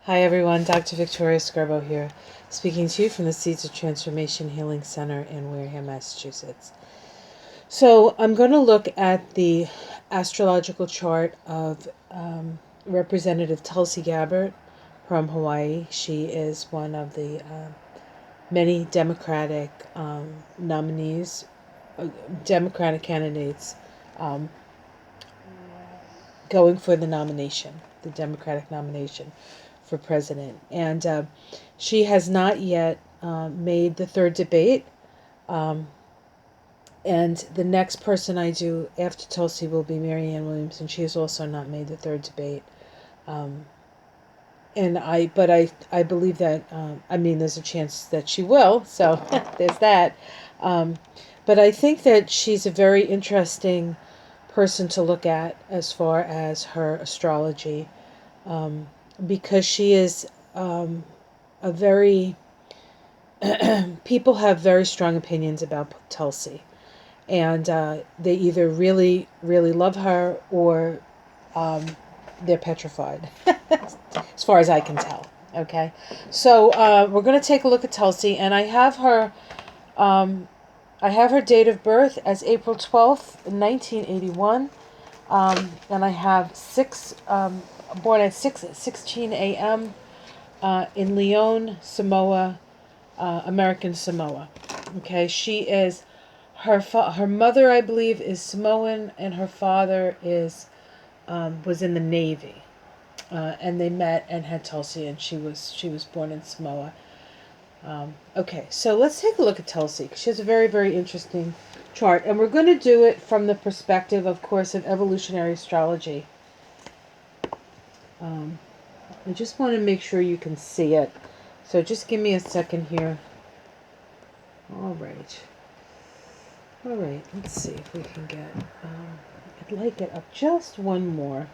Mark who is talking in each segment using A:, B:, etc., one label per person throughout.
A: Hi everyone, Dr. Victoria Scarbo here, speaking to you from the Seeds of Transformation Healing Center in Wareham, Massachusetts. So I'm going to look at the astrological chart of Representative Tulsi Gabbard from Hawaii. She is one of the many Democratic nominees, Democratic candidates going for the nomination, the Democratic nomination for president. And she has not yet made the third debate. And the next person I do after Tulsi will be Marianne Williams, and she has also not made the third debate. But I believe that, there's a chance that she will, so there's that. But I think that she's a very interesting person to look at as far as her astrology, because she is a very, people have very strong opinions about Tulsi. And they either really, really love her or they're petrified, as far as I can tell. Okay, so we're going to take a look at Tulsi, and I have her date of birth as April 12th, 1981, and I have born at 6:16 a.m. In Leone, Samoa, American Samoa. Okay, she is. Her mother, I believe, is Samoan, and her father was in the Navy, and they met and had Tulsi, and she was born in Samoa. Okay, so let's take a look at Tulsi. She has a very, very interesting chart, and we're going to do it from the perspective, of course, of evolutionary astrology. I just want to make sure you can see it, so just give me a second here. All right. All right, let's see if we can get, I'd like it up just one more.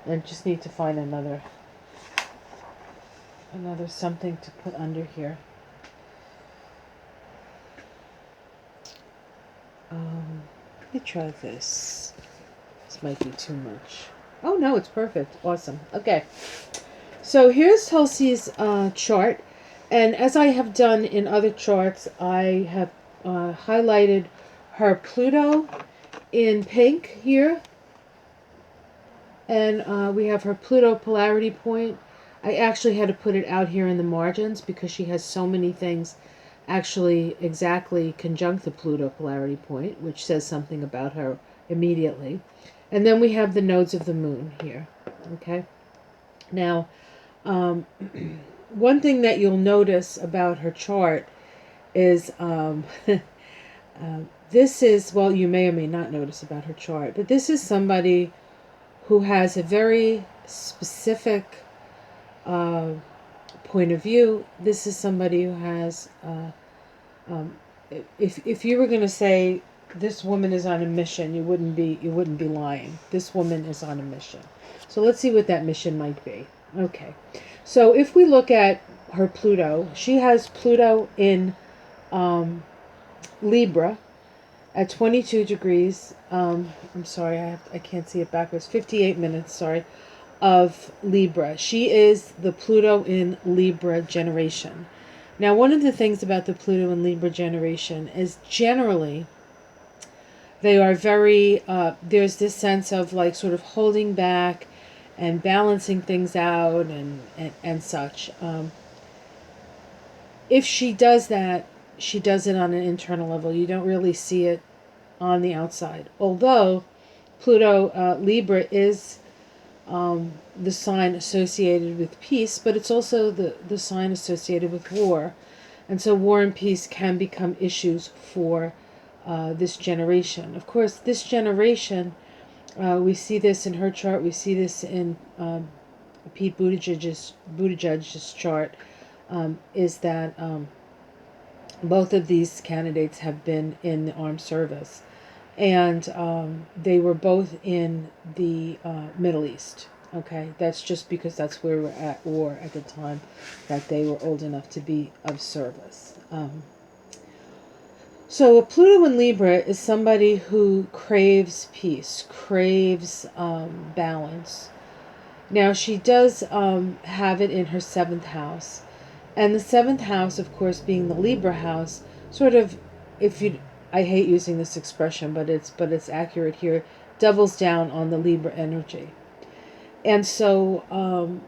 A: I just need to find another something to put under here. Let me try this. This might be too much. Oh no, it's perfect. Awesome. Okay. So here's Tulsi's chart. And as I have done in other charts, I have highlighted her Pluto in pink here. And we have her Pluto polarity point. I actually had to put it out here in the margins because she has so many things actually exactly conjunct the Pluto polarity point, which says something about her immediately. And then we have the nodes of the moon here. Okay. Now, one thing that you'll notice about her chart is this is, well, you may or may not notice about her chart, but this is somebody who has a very specific point of view. This is somebody who has, if you were going to say this woman is on a mission, you wouldn't be lying. This woman is on a mission. So let's see what that mission might be. Okay, so if we look at her Pluto, she has Pluto in Libra at 22 degrees. I'm sorry, I can't see it backwards. 58 minutes, sorry, of Libra. She is the Pluto in Libra generation. Now, one of the things about the Pluto in Libra generation is generally they are very, there's this sense of like sort of holding back and balancing things out and such. If she does that, she does it on an internal level. You don't really see it on the outside. Although Pluto Libra is the sign associated with peace, but it's also the sign associated with war. And so war and peace can become issues for this generation. Of course, this generation, we see this in her chart, we see this in Pete Buttigieg's chart, is that both of these candidates have been in the armed service. And they were both in the Middle East. Okay, that's just because that's where we're at war at the time that they were old enough to be of service. So a Pluto in Libra is somebody who craves peace, craves balance. Now, she does have it in her seventh house. And the seventh house, of course, being the Libra house, sort of, if you, I hate using this expression, but it's accurate here, doubles down on the Libra energy. And so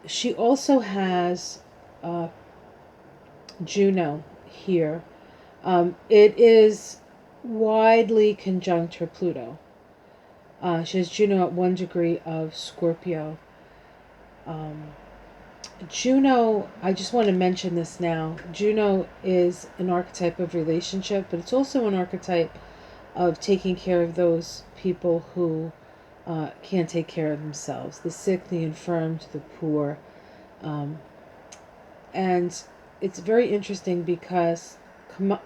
A: she also has Juno here. It is widely conjunct her Pluto. She has Juno at 1 degree of Scorpio. Juno, I just want to mention this now. Juno is an archetype of relationship, but it's also an archetype of taking care of those people who can't take care of themselves, the sick, the infirmed, the poor. And it's very interesting because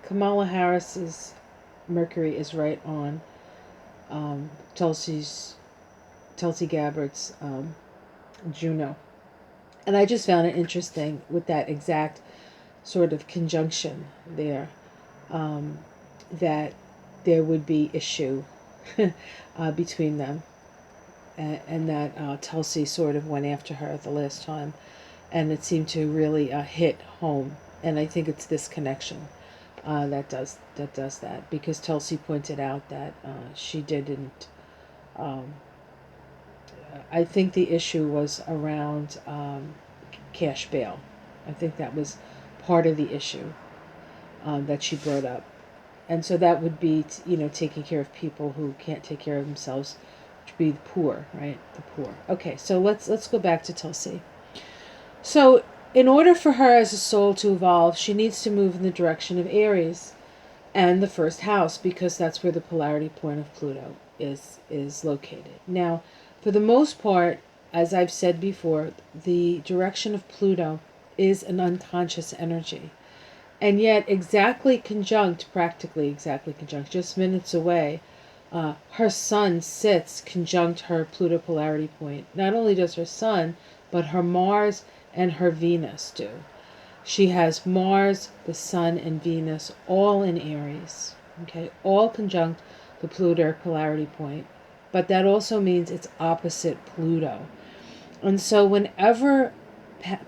A: Kamala Harris's Mercury is right on Tulsi Gabbard's Juno. And I just found it interesting with that exact sort of conjunction there, that there would be issue between them, and that Tulsi sort of went after her the last time, and it seemed to really hit home. And I think it's this connection that does that, because Tulsi pointed out that she didn't. I think the issue was around cash bail. I think that was part of the issue that she brought up, and so that would be taking care of people who can't take care of themselves, which would be the poor, right? The poor. Okay, so let's go back to Tulsi. So in order for her as a soul to evolve, she needs to move in the direction of Aries and the first house, because that's where the polarity point of Pluto is located. Now, for the most part, as I've said before, the direction of Pluto is an unconscious energy. And yet practically exactly conjunct, just minutes away, her sun sits conjunct her Pluto polarity point. Not only does her sun, but her Mars and her Venus do. She has Mars, the Sun, and Venus all in Aries, okay, all conjunct the Pluto polarity point. But that also means it's opposite Pluto. And so whenever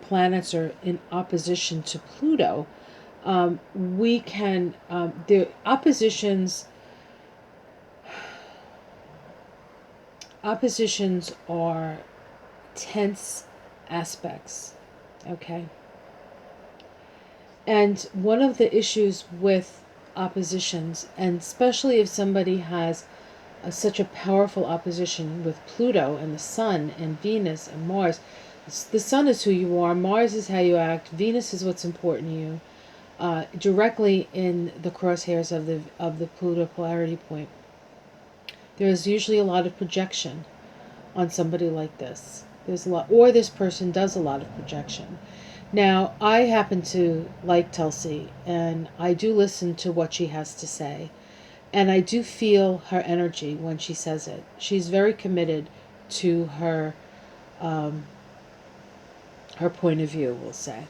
A: planets are in opposition to Pluto, we can, the oppositions are tense aspects, okay? And one of the issues with oppositions, and especially if somebody has such a powerful opposition with Pluto and the Sun and Venus and Mars, the Sun is who you are, Mars is how you act, Venus is what's important to you, directly in the crosshairs of the Pluto polarity point. There is usually a lot of projection on somebody like this. There's a lot, or this person does a lot of projection. Now, I happen to like Tulsi, and I do listen to what she has to say, and I do feel her energy when she says it. She's very committed to her point of view, we'll say.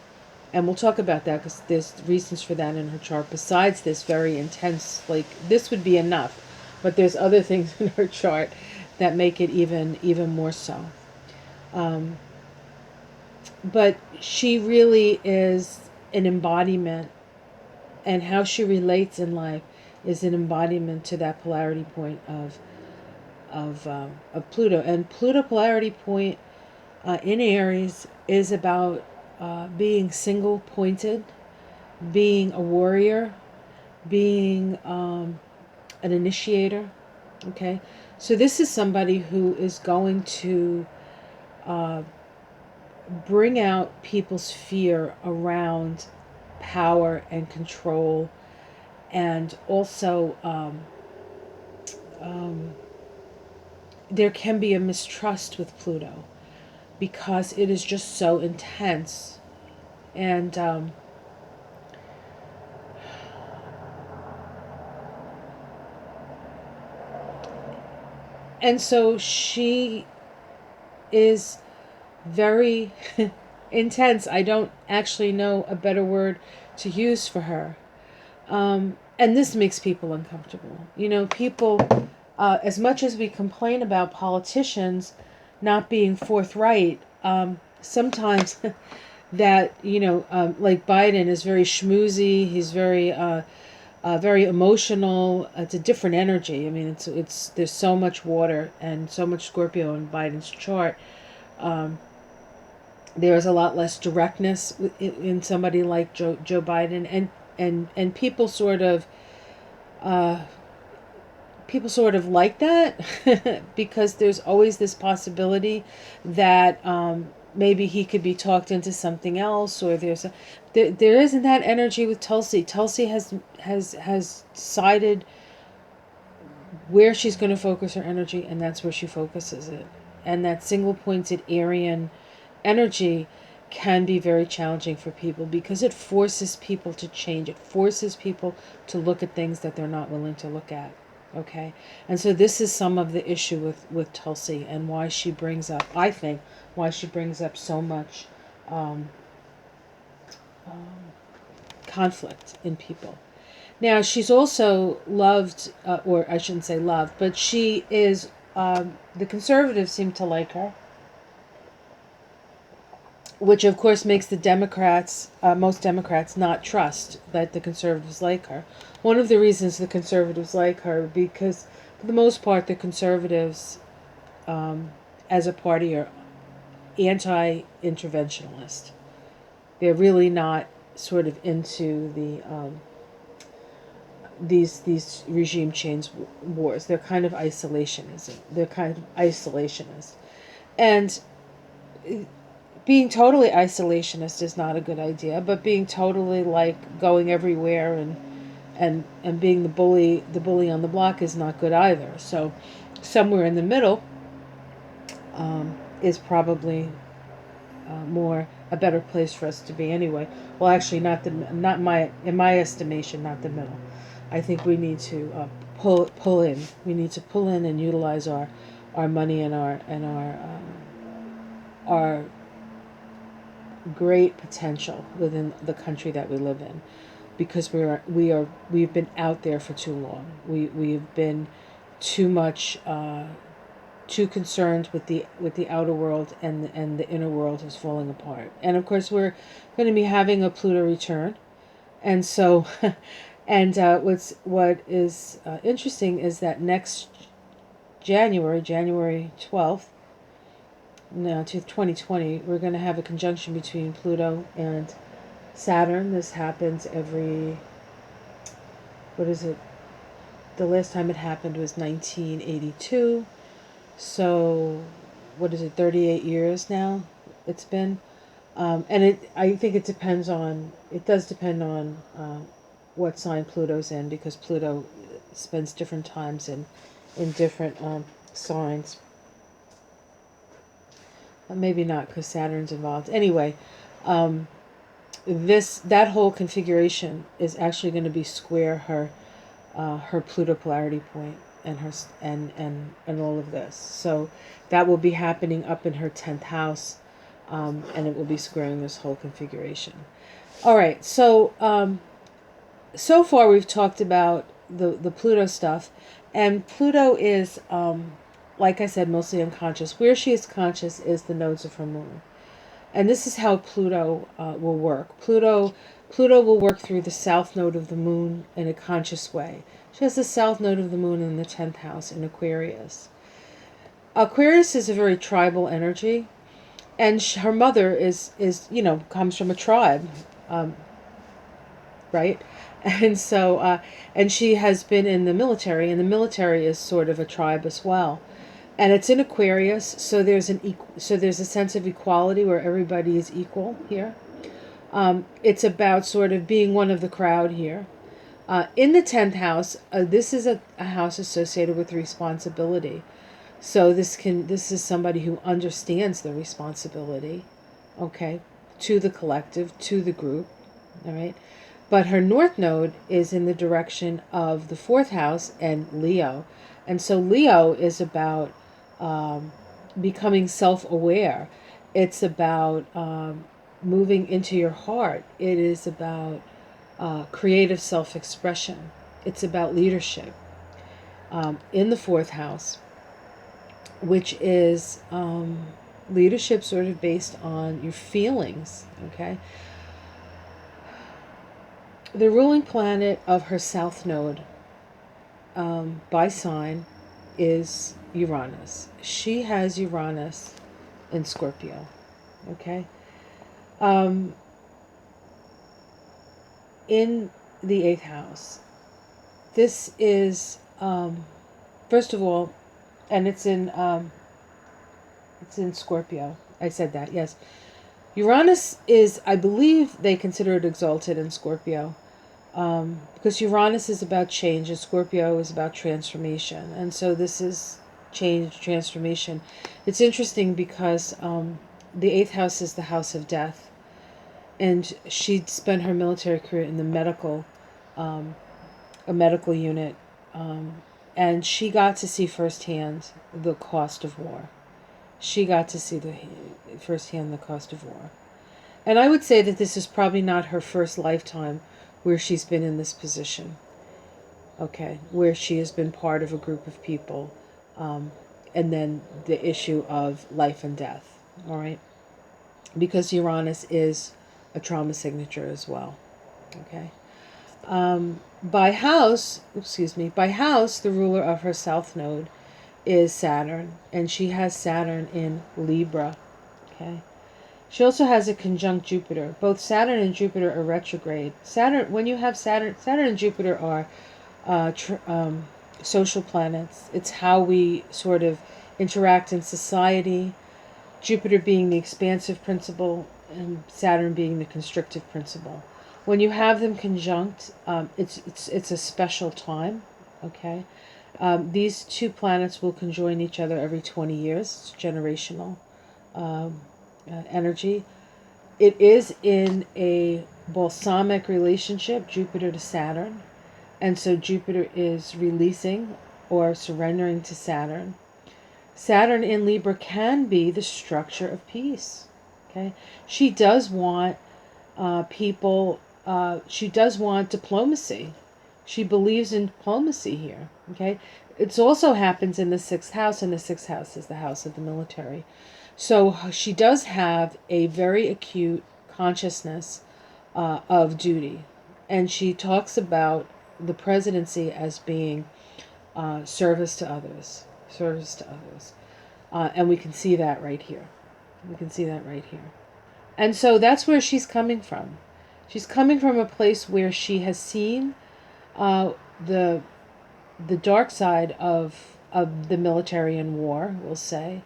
A: And we'll talk about that because there's reasons for that in her chart. Besides this very intense, like this would be enough, but there's other things in her chart that make it even more so. But she really is an embodiment, and how she relates in life is an embodiment to that polarity point of Pluto. And Pluto polarity point in Aries is about being single-pointed, being a warrior, being an initiator. Okay, so this is somebody who is going to bring out people's fear around power and control, and also there can be a mistrust with Pluto because it is just so intense. And so she is very intense. I don't actually know a better word to use for her. And this makes people uncomfortable. People, as much as we complain about politicians, not being forthright. Sometimes that, like Biden is very schmoozy. He's very emotional. It's a different energy. I mean, it's there's so much water and so much Scorpio in Biden's chart. Um, there's a lot less directness in somebody like Joe Biden, and uh, people sort of like that because there's always this possibility that maybe he could be talked into something else, or there isn't that energy with Tulsi. Tulsi has decided where she's going to focus her energy, and that's where she focuses it. And that single pointed Aryan energy can be very challenging for people because it forces people to change. It forces people to look at things that they're not willing to look at. Okay? And so this is some of the issue with Tulsi, and why she brings up, I think, why she brings up so much um, um, conflict in people. Now, she's also loved, or I shouldn't say loved, but she is, the conservatives seem to like her, which of course makes the Democrats, most Democrats, not trust that the conservatives like her. One of the reasons the conservatives like her, because for the most part, the conservatives, as a party, are anti-interventionalist. They're really not sort of into these regime change wars. They're kind of isolationism. They're kind of isolationist, and being totally isolationist is not a good idea. But being totally like going everywhere and being the bully on the block is not good either. So somewhere in the middle is probably more a better place for us to be anyway. Well, actually, not my in my estimation, not the middle. I think we need to pull in. We need to pull in and utilize our money and our great potential within the country that we live in, because we've been out there for too long. We've been too much. Too concerned with the outer world, and the inner world is falling apart. And of course, we're going to be having a Pluto return, and so, and what is interesting is that next January 12th, no, to 2020, we're going to have a conjunction between Pluto and Saturn. This happens every, what is it? The last time it happened was 1982. So, what is it, 38 years now it's been? I think it does depend on what sign Pluto's in, because Pluto spends different times in different signs. Maybe not, because Saturn's involved. Anyway, that whole configuration is actually going to be square her Pluto polarity point, and her and all of this. So that will be happening up in her 10th house, and it will be squaring this whole configuration. All right. So far we've talked about the Pluto stuff, and Pluto is, like I said, mostly unconscious. Where she is conscious is the nodes of her moon. And this is how Pluto will work. Pluto will work through the south node of the moon in a conscious way. She has the south node of the moon in the 10th house in Aquarius. Aquarius is a very tribal energy, and her mother is comes from a tribe, right? And so and she has been in the military, and the military is sort of a tribe as well. And it's in Aquarius, so there's a sense of equality where everybody is equal here. It's about sort of being one of the crowd here. In the 10th house, this is a house associated with responsibility. So this is somebody who understands the responsibility, okay, to the collective, to the group, all right. But her north node is in the direction of the 4th house and Leo. And so Leo is about becoming self-aware. It's about moving into your heart. It is about creative self-expression. It's about leadership in the 4th house. which is leadership sort of based on your feelings, okay? The ruling planet of her south node by sign is Uranus. She has Uranus in Scorpio, okay? Um, in the eighth house. This is, first of all, and it's in Scorpio. I said that, yes. Uranus is, I believe they consider it exalted in Scorpio, because Uranus is about change and Scorpio is about transformation. And so this is change, transformation. It's interesting because the eighth house is the house of death. And she'd spent her military career in the a medical unit, and she got to see firsthand the cost of war. She got to see firsthand the cost of war. And I would say that this is probably not her first lifetime where she's been in this position, okay, where she has been part of a group of people, and then the issue of life and death, all right? Because Uranus is a trauma signature as well, okay? By house, the ruler of her south node is Saturn, and she has Saturn in Libra, okay? She also has a conjunct Jupiter. Both Saturn and Jupiter are retrograde. When you have Saturn and Jupiter are social planets. It's how we sort of interact in society. Jupiter being the expansive principle and Saturn being the constrictive principle. When you have them conjunct, it's a special time. Okay, these two planets will conjoin each other every 20 years. It's generational energy. It is in a balsamic relationship, Jupiter to Saturn, and so Jupiter is releasing or surrendering to Saturn. Saturn in Libra can be the structure of peace. Okay, she does want people. She does want diplomacy. She believes in diplomacy here. Okay, it also happens in the sixth house, and the sixth house is the house of the military. So she does have a very acute consciousness of duty, and she talks about the presidency as being service to others, service to others. And we can see that right here. We can see that right here. And so that's where she's coming from. She's coming from a place where she has seen uh, the the dark side of the military and war, we'll say.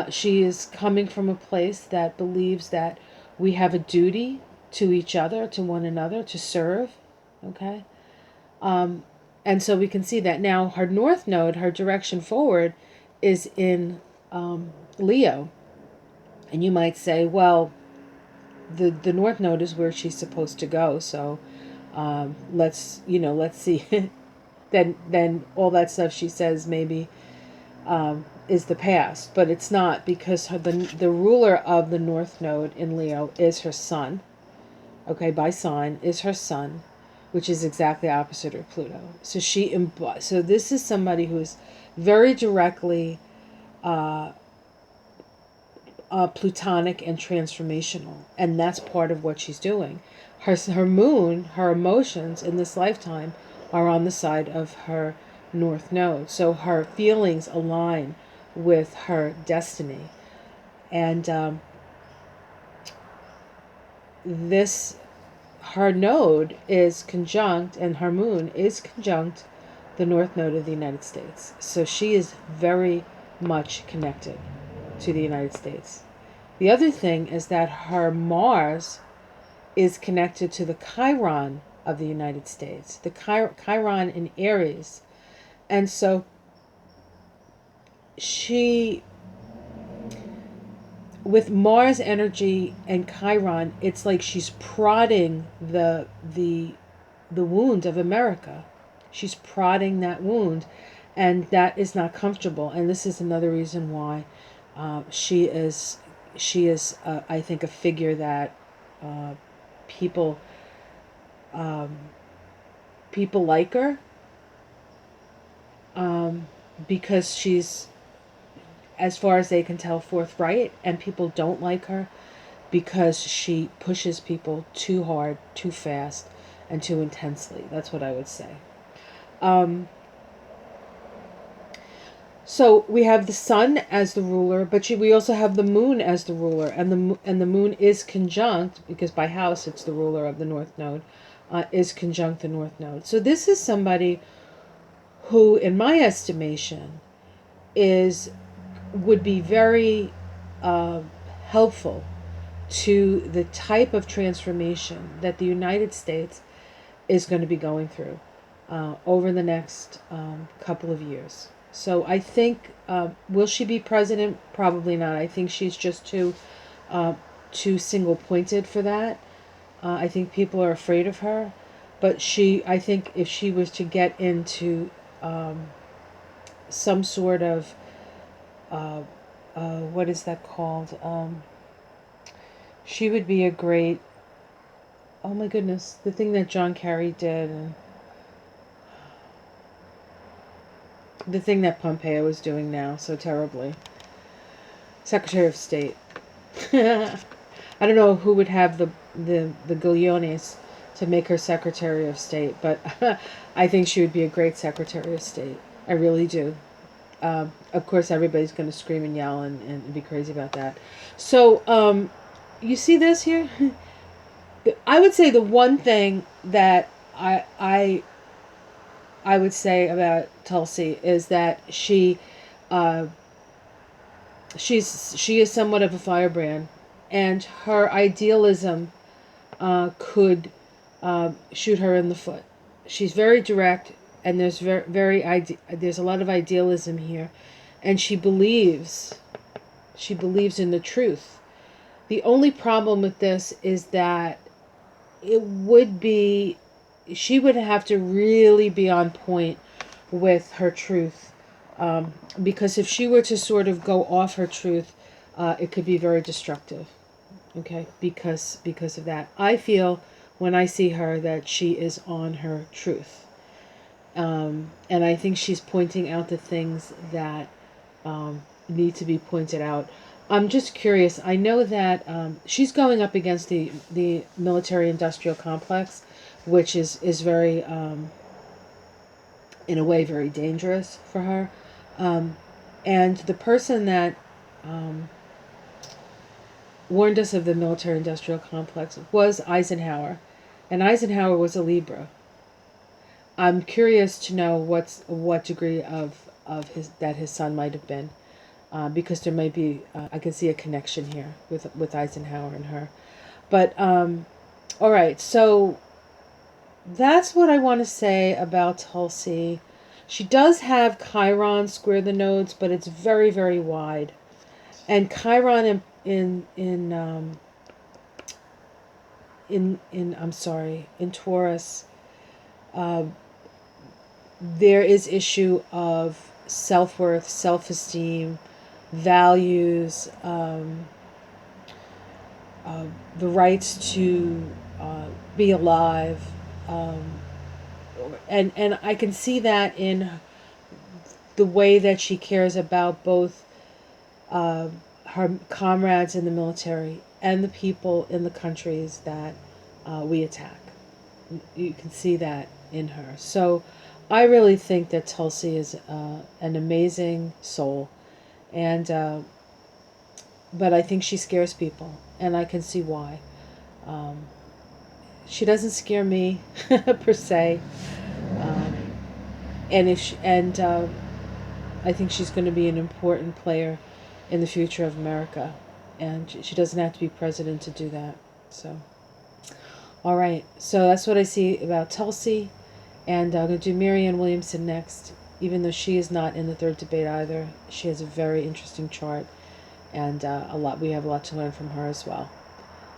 A: She is coming from a place that believes that we have a duty to each other, to one another, to serve. Okay? And so we can see that. Now, her north node, her direction forward, is in Leo. And you might say, well, the north node is where she's supposed to go. So let's see. then all that stuff she says maybe is the past, but it's not, because the ruler of the north node in Leo is her sun. Okay, by sign is her sun, which is exactly opposite of Pluto. So so this is somebody who's very directly plutonic and transformational, and that's part of what she's doing. Her moon, her emotions in this lifetime are on the side of her north node, so her feelings align with her destiny. And this her node is conjunct, and her moon is conjunct the north node of the United States. So she is very much connected to the United States. The other thing is that her Mars is connected to the Chiron of the United States, the Chiron in Aries. And so she, with Mars energy and Chiron, it's like she's prodding the wound of America. She's prodding that wound, and that is not comfortable. And this is another reason why she is I think, a figure that people people like her, because as far as they can tell, forthright, and people don't like her because she pushes people too hard, too fast, and too intensely. That's what I would say. Um, so we have the sun as the ruler, but we also have the moon as the ruler, and the moon is conjunct, because by house it's the ruler of the north node, is conjunct the north node. So this is somebody who, in my estimation, is would be very uh, helpful to the type of transformation that the United States is going to be going through over the next couple of years. So I think, will she be president? Probably not. I think she's just too single-pointed for that. I think people are afraid of her. But I think if she was to get into some sort of, what is that called? She would be a great, oh my goodness, the thing that John Kerry did, and the thing that Pompeo is doing now so terribly. Secretary of State. I don't know who would have the gillones to make her Secretary of State, but I think she would be a great Secretary of State. I really do. Of course, everybody's going to scream and yell and be crazy about that. So, you see this here? I would say the one thing that I would say about Tulsi is that she is somewhat of a firebrand, and her idealism could shoot her in the foot. She's very direct, and there's there's a lot of idealism here, and she believes in the truth. The only problem with this is that she would have to really be on point with her truth, because if she were to sort of go off her truth, it could be very destructive. Okay, because of that, I feel when I see her that she is on her truth, and I think she's pointing out the things that need to be pointed out. I'm just curious. I know that she's going up against the military-industrial complex, which is very, in a way, very dangerous for her. And the person that warned us of the military-industrial complex was Eisenhower, and Eisenhower was a Libra. I'm curious to know what degree of his son might have been. Because there might be, I can see a connection here with Eisenhower and her. But, all right, so that's what I want to say about Tulsi. She does have Chiron square the nodes, but it's very, very wide. And Chiron in Taurus, there is issue of self-worth, self-esteem, values, the rights to be alive, and I can see that in the way that she cares about both her comrades in the military and the people in the countries that we attack. You can see that in her. So I really think that Tulsi is an amazing soul. And but I think she scares people, and I can see why. She doesn't scare me per se, and I think she's going to be an important player in the future of America, and she doesn't have to be president to do that. So, all right. So that's what I see about Tulsi, and I'm going to do Marianne Williamson next. Even though she is not in the third debate either, she has a very interesting chart, and we have a lot to learn from her as well.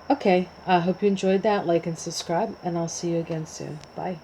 A: Okay, I hope you enjoyed that. Like and subscribe, and I'll see you again soon. Bye.